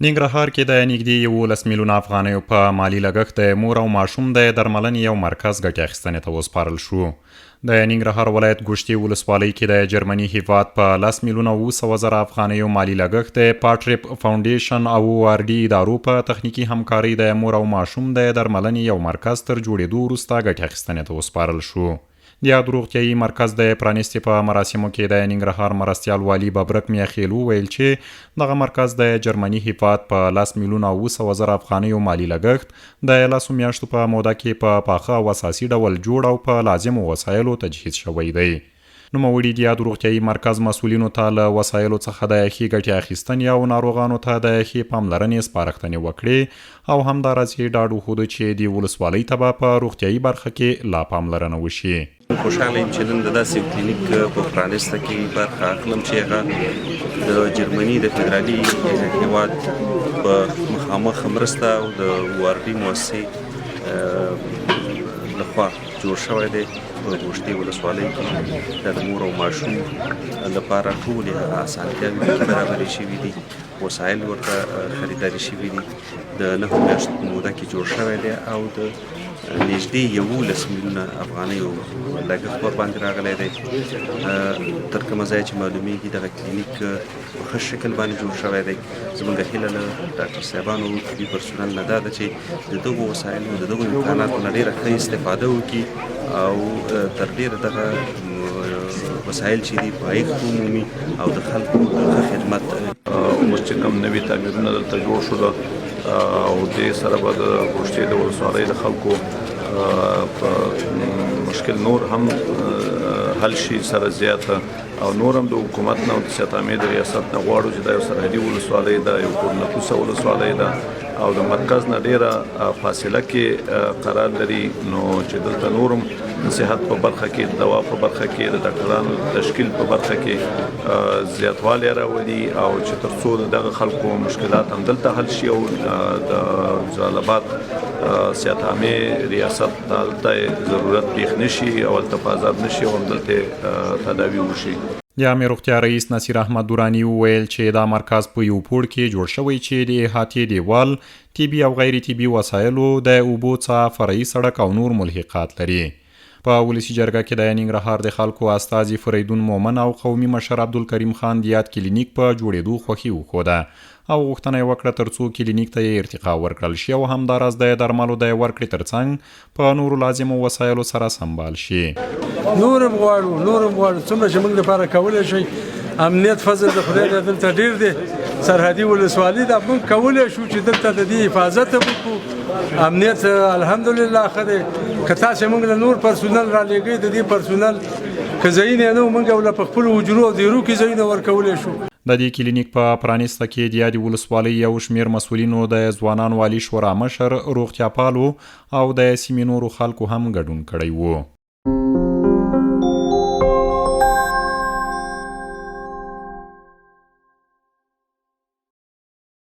ننګرهار کې د نږدې 11 میلیونه افغانیو په مالی لګښت د مور او ماشوم د درملنې یو مرکز ګټې اخیستنې ته وسپارل شو. د ننګرهار ولایت ګوشتي ولسوالۍ کې د جرمني هیواد په 10 میلیونه 200,000 افغانیو مالی لګښت د پاټریپ فاونډیشن او واردي ادارو په تخنیکي همکارۍ د مور او ماشوم د درملنې یو مرکز تر جوړېدو وروسته ګټې اخیستنې ته وسپارل شو. د روغتیايي مرکز د پرانیستې په مراسمو کې د ننګرهار مرستیال والي ببرک میاخیلو ویل چې دغه مرکز د جرمني هیواد په 10 میلیونه 200,000 افغانیو مالی لګښت د 10 میاشتو په موده کې په پاخه او اساسي ډول جوړ او په لازمو وسایلو تجهیز شوی دی. نوموړي د روغتیايي مرکز مسؤلینو ته له وسایلو څخه د ښې ګټې اخیستنې او ناروغانو ته د ښې پاملرنې سپارښتنې وکړې او همداراز یې ډاډ وښوده چې د ولسوالۍ ته به په روغتیايي برخه کې لا پاملرنه وشي. خوشحاله یم چې نن د داسې کلینیک په پرانیسته کې برخه اخلم چې هغه د جرمني د فدرالي هیواد په مخامخ مرسته او د واردي مؤسسې لخوا جوړ شوی دی. په ګوشتي ولسوالۍ کې د مور او ماشوم لپاره ټولې اسانتیاوې برابرې شوي دي، وسایل ورته خریداري شوي دي، د 9 میاشتو په موده کې جوړ شوی دی او د نږدې 11 میلیونه افغانیو لګښت ورباندې راغلی دی. تر کومه ځایه چې معلومیږي دغه کلینیک په ښه شکل باندې جوړ شوی دی. زموږ هیله له ډاکټر صاحبانو او طبي پرسونل نه دا ده چې د دغو وسایلو د دغو امکاناتو نه ډېره ښه استفاده وکړي او تر ډېره دغه وسایل چې دي پایښت ومومي او د خلکو د ښه خدمت اوس چې کوم نوي تعمیرونه دلته جوړ شول او دې سره به د ګوشتي د ولسوالۍ د خلکو په مشکل نور هم حل شي سره زیاته او نور هم د حکومت نه او د سیاتامې د ریاست نه غواړو چې دا یو سرحدي ولسوالۍ ده، یو پرنفوسه ولسوالۍ ده او د مرکز نه ډیره فاصله کې قرار لري، نو چې دلته نورم د صحت په برخه کې، د دوا په برخه کې، د ډاکټرانو تشکیل په برخه کې زیاتوالی راولي او چې تر څو دغه خلکو مشکلات هم دلته حل شي او د جلال آباد سیاتامې ریاست دلته ضرورت پیښ نشي او هلته په آزاد نشي او همدلته تداوي وشي. د عامې روغتیا رئیس نصیر احمد دراني وویل چې دا مرکز په یو پوړ کې جوړ شوی چې د احاطې دیوال، طبي او غیر طبي وسایلو، د اوبو څاه، فرعي سړک او نور ملحقات لري. په ولسي جرګه کې د ننګرهار د خلکو استازي فریدون مومن او قومي مشر عبدالکریم خان د یاد کلینیک په جوړېدو خوښي وښوده او غوښتنه یې وکړه تر څو کلینیک ته یې ارتقا ورکړل شي او همداراز د درملو د ورکړې ترڅنګ په نورو لازمو وسایلو سره سمبال شي. نورم غواړو څومره چې موږ لپاره کولی شي. امنیت فضل د خدای دلته ډیر دی، سرحدي ولسوالۍ ده، موږ کولی شو چې دلته د دې حفاظت وکړو. امنیت الحمدلله ښه دی. که تاسې موږ له نور پرسونل را لېږئ، د دې پرسونل که ځایونه نه وو موږ له په خپلو حجرو او دیرو کې ځایونه ورکولی شو. د دې کلینیک په پرانیسته کې د یادې ولسوالۍ یو شمېر مسؤلینو، د ځوانان والي شورا مشر، روغتیاپالو او د سیمې نورو خلکو هم ګډون کړی و.